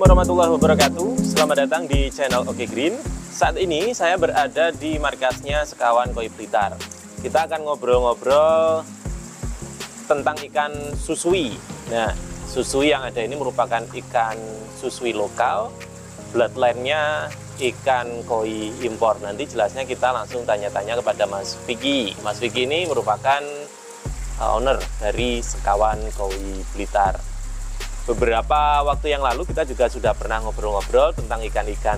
warahmatullahi wabarakatuh. Selamat datang di channel Oke Green. Saat ini saya berada di markasnya Sekawan Koi Blitar. Kita akan ngobrol-ngobrol tentang ikan susui. Nah, susui yang ada ini merupakan ikan susui lokal. Bloodline-nya ikan koi impor. Nanti jelasnya kita langsung tanya-tanya kepada Mas Vicky. Mas Vicky ini merupakan owner dari Sekawan Koi Blitar. Beberapa waktu yang lalu kita juga sudah pernah ngobrol-ngobrol tentang ikan-ikan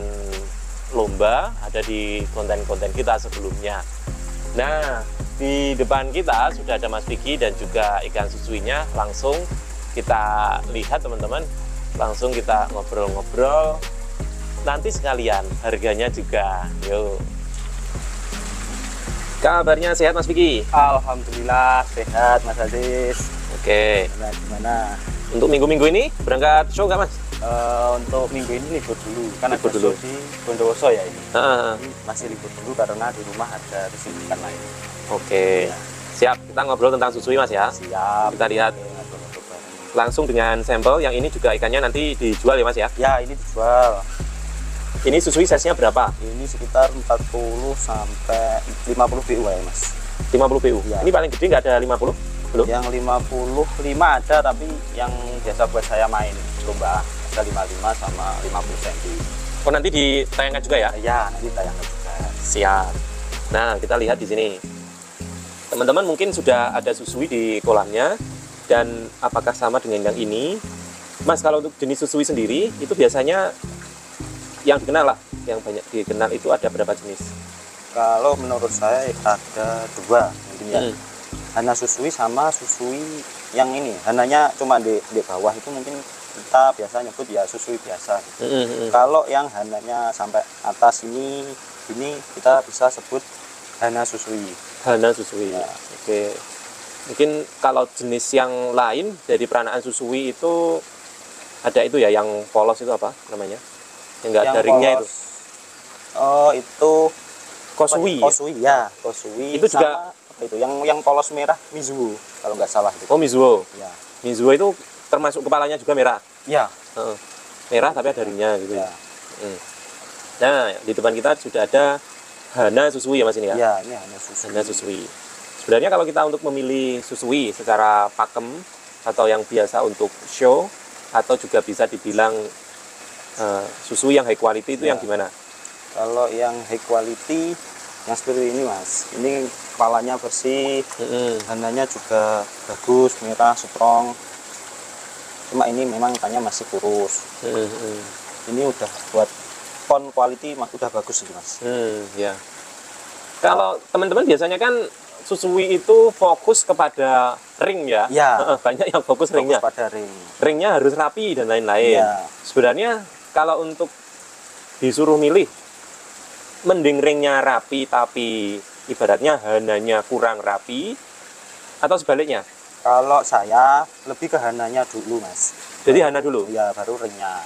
lomba, ada di konten-konten kita sebelumnya. Nah, di depan kita sudah ada Mas Vicky dan juga ikan susuinya. Langsung kita lihat teman-teman, langsung kita ngobrol-ngobrol. Nanti sekalian harganya juga. Yuk. Kabarnya sehat Mas Vicky? Alhamdulillah sehat Mas Aziz. Oke. Gimana? Untuk minggu-minggu ini berangkat show nggak Mas? Untuk minggu ini libur dulu, kan libur ada dulu show di Bondowoso ya ini. Jadi masih libur dulu karena di rumah ada kesibukan lain. Oke. Ya. Siap, kita ngobrol tentang susui Mas ya. Siap. Kita lihat langsung dengan sampel. Yang ini juga ikannya nanti dijual ya Mas ya? Ya, ini dijual. Ini susui size-nya berapa? Ini sekitar 40 sampai 50 PU ya Mas. 50 PU. Ya. Ini paling gede nggak ada 50? Belum? Yang 55 ada, tapi yang biasa buat saya main lomba ada 55 sama 50 cm. Oh, nanti ditayangkan juga ya? Ya, nanti tayangkan juga. Siap. Nah, kita lihat di sini. Teman-teman mungkin sudah ada susui di kolamnya, dan apakah sama dengan yang ini? Mas, kalau untuk jenis susui sendiri itu biasanya yang dikenal lah, yang banyak dikenal itu ada berapa jenis? Kalau menurut saya ada dua intinya. Hana susui sama susui yang ini. Hananya cuma di bawah itu mungkin kita biasa nyebut ya susui biasa. Kalau yang hananya sampai atas ini kita bisa sebut hana susui. Hana susui. Ya. Oke. Mungkin kalau jenis yang lain dari peranaan susui itu ada itu ya, yang polos itu apa namanya? Yang enggak ada ringnya itu. Oh, itu Kosui. Kosui ya, kosui. Itu juga itu yang polos merah Mizuo kalau nggak salah itu. Oh, Mizuo. Ya. Mizuo itu termasuk kepalanya juga merah. Ya. Merah tapi ada ringnya gitu. Ya. Nah, di depan kita sudah ada hana susui ya Mas ini ya? Ya, ini hana susui. Hana susui. Sebenarnya kalau kita untuk memilih susui secara pakem atau yang biasa untuk show atau juga bisa dibilang susui yang high quality itu yang gimana? Kalau yang high quality yang seperti ini Mas, ini kepalanya bersih, hananya juga bagus, merah, strong. Cuma ini memang ikannya masih kurus. Ini udah buat pon quality udah bagus ini Mas. Ya. Kalau teman-teman biasanya kan susui itu fokus kepada ring ya? Ya. Banyak yang fokus ringnya. Pada ring. Ringnya harus rapi dan lain-lain. Ya. Sebenarnya kalau untuk disuruh milih, mending ringnya rapi tapi ibaratnya hananya kurang rapi, atau sebaliknya? Kalau saya lebih ke hananya dulu Mas. Jadi hana dulu? Ya, baru ringnya.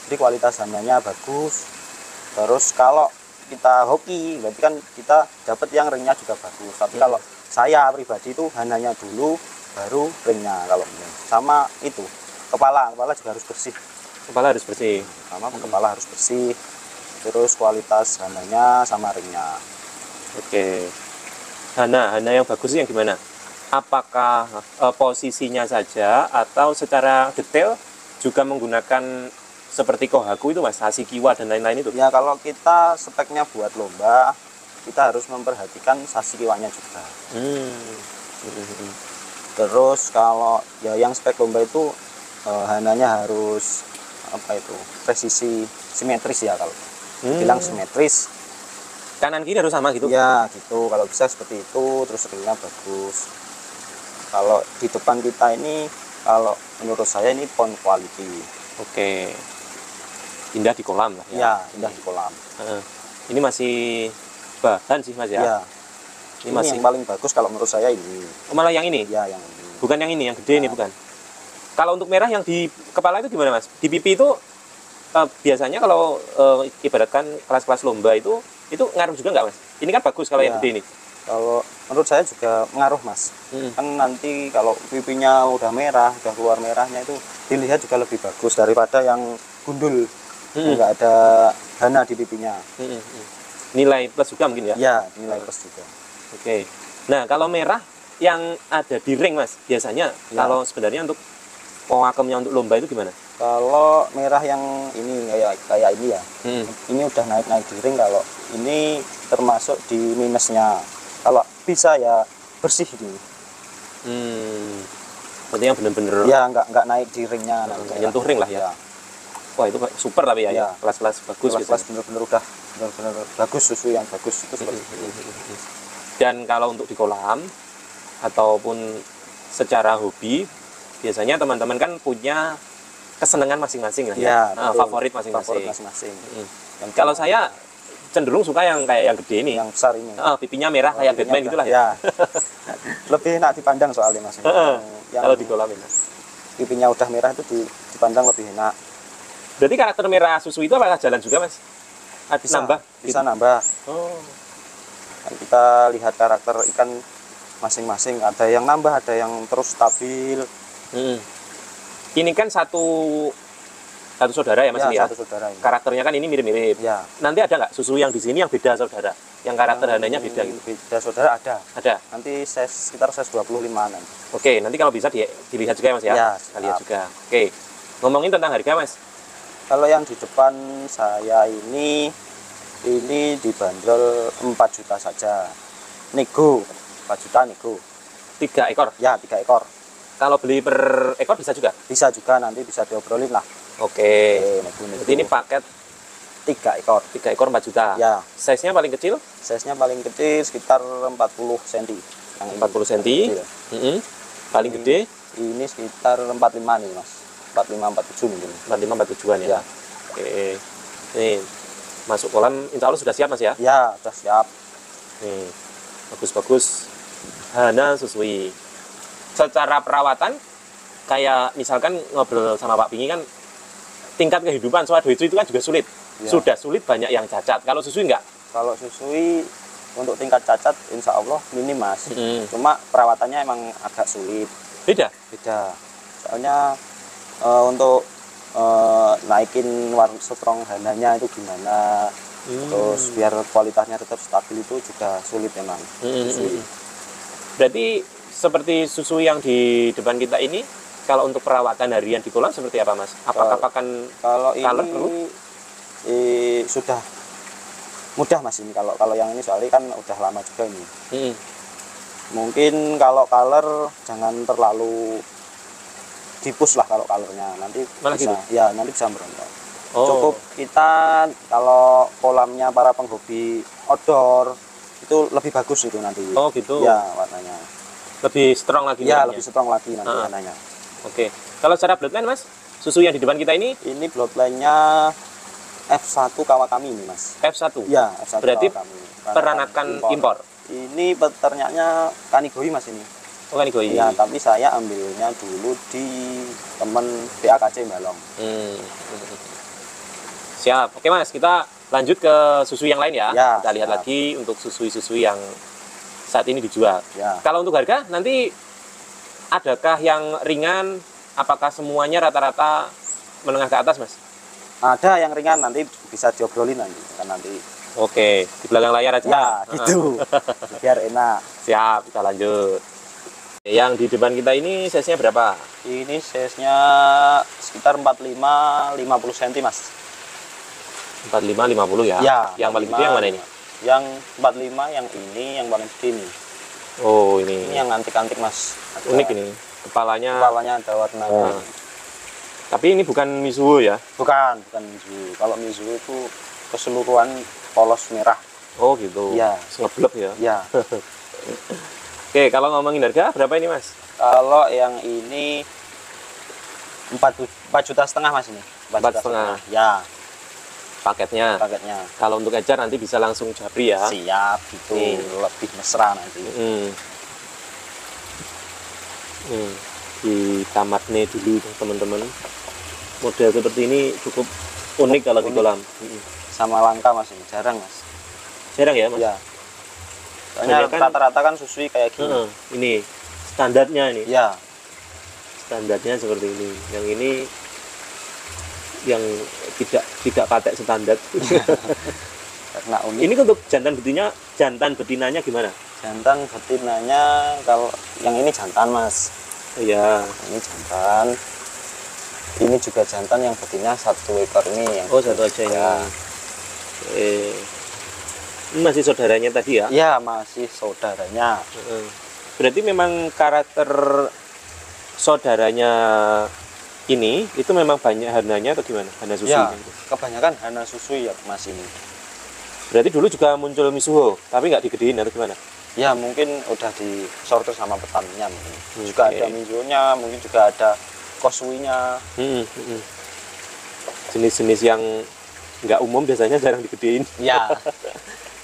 Jadi kualitas hananya bagus. Terus kalau kita hoki, berarti kan kita dapat yang ringnya juga bagus. Tapi kalau saya pribadi itu hananya dulu, baru ringnya. Kalau ini sama itu kepala juga harus bersih. Kepala harus bersih. Sama kepala harus bersih. Terus kualitas hananya sama ringnya. Oke. Hana yang bagus yang gimana? Apakah posisinya saja atau secara detail juga menggunakan seperti kohaku itu Mas, Hashikiwa dan lain-lain itu? Ya, kalau kita speknya buat lomba, kita harus memperhatikan Hashikiwanya juga. Terus kalau ya yang spek lomba itu hananya harus presisi simetris ya, kalau bilang simetris. Kanan kiri harus sama gitu? Ya gitu, kalau bisa seperti itu. Terus ringnya bagus. Kalau di depan kita ini, kalau menurut saya ini pon quality. Oke. Indah di kolam lah ya? Ya, indah di kolam. Ini masih bahan sih Mas ya? Ya. Ini masih yang paling bagus kalau menurut saya ini. Oh, malah yang ini? Ya, yang ini. Bukan yang ini, yang gede ini bukan? Kalau untuk merah yang di kepala itu gimana Mas? Di pipi itu biasanya kalau ibaratkan kelas-kelas lomba itu ngaruh juga nggak Mas? Ini kan bagus kalau yang gede ini. Kalau menurut saya juga ngaruh Mas. Kan nanti kalau pipinya udah merah, udah keluar merahnya itu dilihat juga lebih bagus daripada yang gundul, nggak ada hana di pipinya. Nilai plus juga mungkin ya? Ya, nilai plus juga. Oke. Nah, kalau merah yang ada di ring Mas, biasanya kalau sebenarnya untuk pawakemnya untuk lomba itu gimana? Kalau merah yang ini kayak ini ya, ini udah naik di ring. Kalau ini termasuk di minusnya. Kalau bisa ya bersih ini. Berarti yang bener-bener ya nggak naik di ringnya, nggak nyentuh ring lah ya. Wah itu super tapi ya, kelas-kelas bagus. Kelas bener-bener udah bener-bener bagus, susu yang bagus itu seperti itu. Dan kalau untuk di kolam ataupun secara hobi, biasanya teman-teman kan punya kesenangan masing-masing lah ya, favorit masing-masing. Kalau saya cenderung suka yang kayak yang gede ini, yang besar ini, pipinya merah kayak Batman gitulah ya. Lebih enak dipandang soalnya Mas. Kalau di kolam ini pipinya udah merah itu dipandang lebih enak. Berarti karakter merah susu itu apakah jalan juga Mas? Bisa nambah? Bisa nambah. Kita lihat karakter ikan masing-masing, ada yang nambah, ada yang terus stabil. Ini kan satu saudara ya Mas ini ya? Satu saudara ini. Karakternya kan ini mirip-mirip. Ya. Nanti ada nggak susu yang di sini yang beda saudara? Yang karakter hananya beda gitu? Beda saudara ada. Ada? Nanti sekitar size 25-an. Oke, nanti kalau bisa dilihat juga ya Mas ya? Ya, kita lihat juga. Oke, ngomongin tentang harga Mas. Kalau yang di depan saya ini dibanderol 4 juta saja. Nego, 4 juta nego. 3 ekor? Ya, 3 ekor. Kalau beli per ekor bisa juga? Bisa juga, nanti bisa diobrolin lah. Oke. Jadi ini paket 3 ekor. 3 ekor 4 juta. Ya. Size-nya paling kecil? Size-nya paling kecil sekitar 40 cm. Yang 40 cm. Paling gede? Ini sekitar 45 nih, Mas. 45 47 mungkin. 45 47-an ya. Oke. Nih, masuk kolam insya Allah sudah siap Mas ya? Ya, sudah siap. Nih, bagus-bagus. Hana susui. Secara perawatan, kayak misalkan ngobrol sama Pak Pingi kan, tingkat kehidupan Swadojo itu kan juga sulit. Ya. Sudah sulit banyak yang cacat. Kalau susui enggak? Kalau susui untuk tingkat cacat insya Allah minim Mas. Cuma perawatannya emang agak sulit. Beda? Soalnya untuk naikin warna strong hananya itu gimana, terus biar kualitasnya tetap stabil itu juga sulit emang. Berarti seperti susu yang di depan kita ini, kalau untuk perawatan harian di kolam seperti apa Mas? Apakah pakan kalau color ini sudah mudah Mas ini, kalau yang ini soalnya kan udah lama juga ini. Mungkin kalau color jangan terlalu dipus lah, kalau colornya nanti malah bisa gitu? Ya nanti bisa merontok. Cukup kita kalau kolamnya para penghobi outdoor itu lebih bagus itu nanti. Oh gitu? Ya, warnanya lebih strong lagi? Ya, lebih strong lagi nanti warnanya. Oke. Kalau secara bloodline Mas, susu yang di depan kita ini bloodline-nya F1 Kawakami ini Mas. F1? Ya, F1 berarti Kawakami. peranakan impor? Ini peternaknya Kanigoi Mas ini. Oh, Kanigoi. Ya, tapi saya ambilnya dulu di temen BAKC Balong. Siap. Oke Mas, kita lanjut ke susu yang lain ya. Kita lihat siap. lagi untuk susu-susu yang saat ini dijual. Kalau untuk harga nanti adakah yang ringan? Apakah semuanya rata-rata menengah ke atas Mas? Ada yang ringan, nanti bisa diobrolin nanti. Oke, di belakang layar aja. Ya, gitu. Biar enak. Siap, kita lanjut. Yang di depan kita ini size-nya berapa? Ini size-nya sekitar 45-50 cm Mas. 45-50 ya? Ya. Yang paling gede yang mana ini? Yang 45, yang ini yang paling gede ini. Oh, ini. Ini yang antik-antik Mas. Unik ini. Kepalanya ada warna. Tapi ini bukan Mizuho ya? Bukan Mizuho. Kalau Mizuho itu keseluruhan polos merah. Oh gitu. Ya. Ngeblek ya? Ya. Oke, kalau ngomongin harga berapa ini Mas? Kalau yang ini 4,5 juta Mas ini. 4,5. Ya. Paketnya. Kalau untuk ejar nanti bisa langsung japri ya. Siap, gitu. Lebih mesra nanti. Di tamatnya dulu teman-teman. Model seperti ini cukup unik kalau di kolam. Sama langka Mas ini, jarang Mas. Jarang ya Mas? Ya. Soalnya rata-rata kan susui kayak gini. Ini standarnya ini. Ya. Standarnya seperti ini. Yang ini yang tidak patek standar. Karena unik. Ini untuk jantan betinanya gimana? Jantan betinanya kalau yang ini jantan mas. Iya. Ini jantan. Ini juga jantan yang betina 1 ekor ini. Yang Oh, satu aja ya. Ini masih saudaranya tadi ya? Ya masih saudaranya. Berarti memang karakter saudaranya ini itu memang banyak hananya atau gimana? Hana susui? Ya, kebanyakan hana susui ya mas ini. Berarti dulu juga muncul Mizuho, tapi nggak digedein atau gimana? Ya mungkin udah disortir sama petaninya mungkin. Juga ada Mizuho-nya, mungkin juga ada Kosuinya. Jenis-jenis yang nggak umum biasanya jarang digedein. Ya.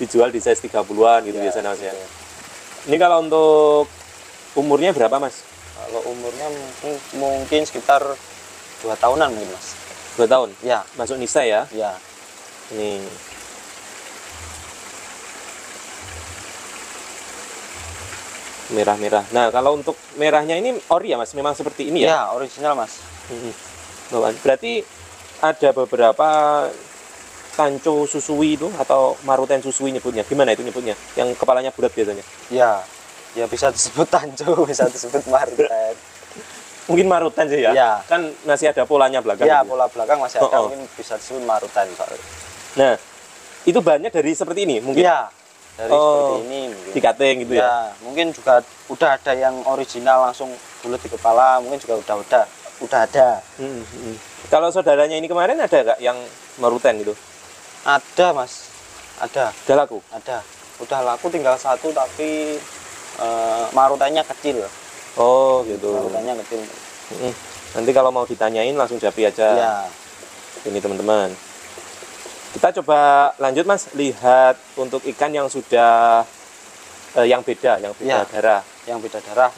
Dijual di size 30-an gitu Ya, biasanya mas ya. betul. Ini kalau untuk umurnya berapa mas? Kalau umurnya mungkin sekitar 2 tahunan mungkin mas. 2 tahun? Ya. Masuk nisa ya? Ya. Ini merah-merah. Nah, kalau untuk merahnya ini ori ya mas? Memang seperti ini ya? Ya, original mas. Bawaan. Berarti ada beberapa tanco susui itu atau maruten susui nyebutnya. Gimana itu nyebutnya? Yang kepalanya bulat biasanya? Ya. Ya bisa disebut tanco, bisa disebut maruten. Mungkin maruten sih ya? Ya. Kan masih ada polanya belakang. Ya, gitu. pola belakang masih ada, Oh. mungkin bisa disebut maruten soalnya. Nah, itu bahannya dari seperti ini mungkin? Ya. Dari seperti ini mungkin. Dikating gitu ya? Ya, mungkin juga udah ada yang original langsung bulat di kepala, mungkin juga udah ada. Kalau saudaranya ini kemarin ada nggak yang maruten gitu? Ada mas, ada. Udah laku? Ada. Udah laku tinggal 1 tapi marutannya kecil. Oh gitu. Marutannya kecil. Nanti kalau mau ditanyain langsung Japri aja. Ya. Ini teman-teman. Kita coba lanjut mas, lihat untuk ikan yang sudah yang beda Ya. darah. Yang beda darah.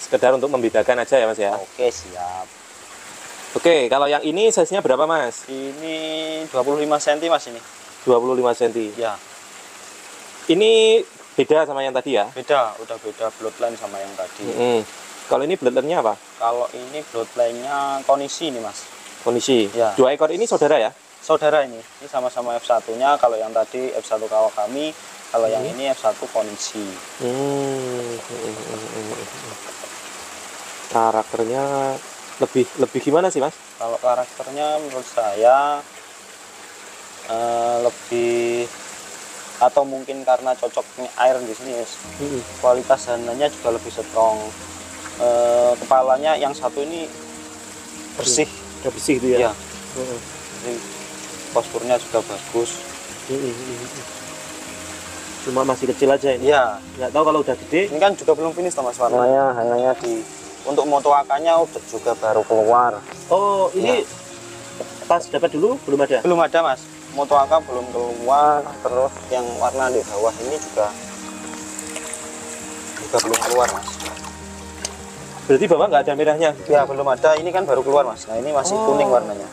Sekedar untuk membedakan aja ya mas ya. Oke, siap. Oke, kalau yang ini size-nya berapa mas? Ini 25 cm mas ini. 25 cm. Ya. Ini beda sama yang tadi ya? Beda, udah beda bloodline sama yang tadi. Kalau ini bloodline-nya apa? Kalau ini bloodline-nya kondisi ini mas. Kondisi. Ya. 2 ekor ini saudara ya? Saudara ini sama-sama F1-nya. Kalau yang tadi F1 Kawakami, kalau yang ini F1 kondisi. Karakternya lebih gimana sih mas? Kalau karakternya menurut saya lebih, atau mungkin karena cocoknya air di sini yes. Kualitas hananya juga lebih strong. Kepalanya yang satu ini bersih. Bersih itu ya? Ya. Jadi, posturnya juga bagus. Cuma masih kecil aja ini? Ya. Nggak tahu kalau udah gede. Ini kan juga belum finish mas warnanya. Hananya untuk moto akanya udah juga baru keluar. Oh ini pas dapat dulu belum ada? Belum ada mas. Moto aka belum keluar. Terus yang warna di bawah ini juga belum keluar mas. Berarti bawah nggak ada merahnya? Ya belum ada. Ini kan baru keluar mas. Nah ini masih kuning warnanya.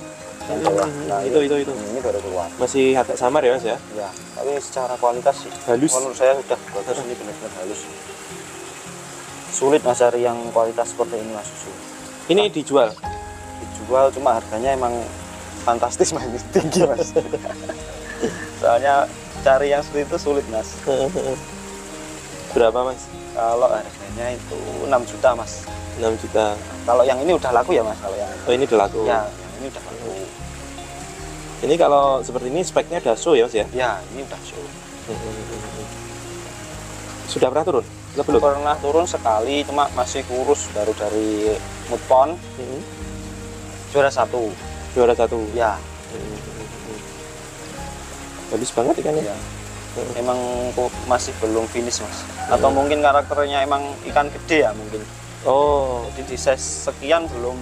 Yang bawah. Nah, itu. Ini baru keluar. Masih agak samar ya mas ya? Ya. Tapi secara kualitas sih Halus. menurut saya udah bagus. Ini benar-benar halus. Sulit mas cari yang kualitas seperti ini mas. Ini dijual? Dijual, cuma harganya emang fantastis mas, tinggi mas. Soalnya cari yang seperti itu sulit mas. Berapa mas? Kalau harganya itu 6 juta mas. 6 juta. Kalau yang ini udah laku ya mas. Kalau yang Oh ini udah laku? ya, yang ini udah laku. Ini kalau seperti ini speknya udah show ya mas ya? Ya ini udah show. Sudah pernah turun? Belum? Pernah turun sekali, cuma masih kurus, baru dari Mudpon. Juara 1. Juara 1. Ya. Bagus banget ikannya. Ya. Emang kok masih belum finish mas. Atau mungkin karakternya emang ikan gede ya mungkin. Oh. Jadi di size sekian belum,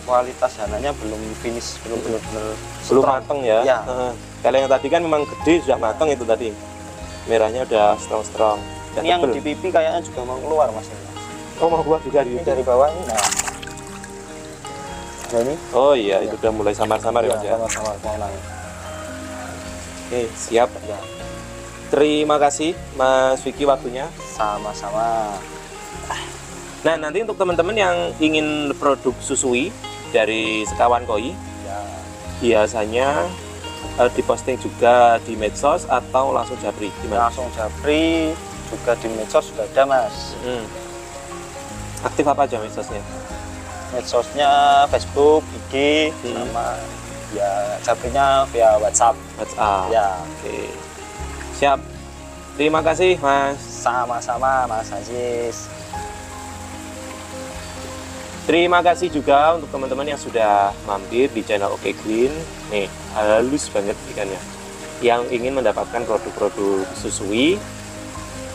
kualitas hananya belum finish, belum benar-benar Belum strong. mateng ya? Ya. Kalau yang tadi kan memang gede sudah mateng itu tadi. Merahnya udah strong. Ini yang di pipi kayaknya juga mau keluar mas. Oh mau keluar juga di Ini dari bawah ini. Nah ini. Oh iya, itu udah mulai samar-samar ya mas ya? Sama-sama mau naik. Oke, siap. Ya. Terima kasih Mas Vicky waktunya. Sama-sama. Nah, nanti untuk teman-teman yang ingin produk susui dari Sekawan Koi, Ya, biasanya diposting juga di medsos atau langsung japri? Gimana? langsung japri, juga di medsos sudah ada Mas. Aktif apa aja medsosnya? Medsosnya Facebook, IG, sama ya japrinya via WhatsApp. WhatsApp. Ya, Oke. Siap. Terima kasih, Mas. sama-sama Mas Aziz. Terima kasih juga untuk teman-teman yang sudah mampir di channel Oke Green. Nih, halus banget ikannya. Yang ingin mendapatkan produk-produk susui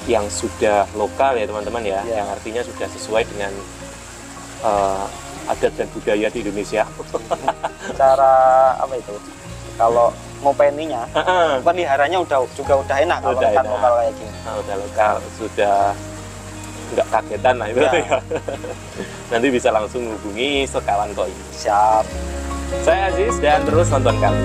yang sudah lokal ya teman-teman ya, Ya. yang artinya sudah sesuai dengan adat dan budaya di Indonesia. Cara apa itu? Kalau mau peninya, peliharanya juga udah enak kalau Udah ikan enak. lokal kayak gini. Nah, udah lokal, sudah nggak kagetan lah itu ya. Nanti bisa langsung hubungi Sekawan Koi. Siap. Saya Aziz dan terus nonton kami.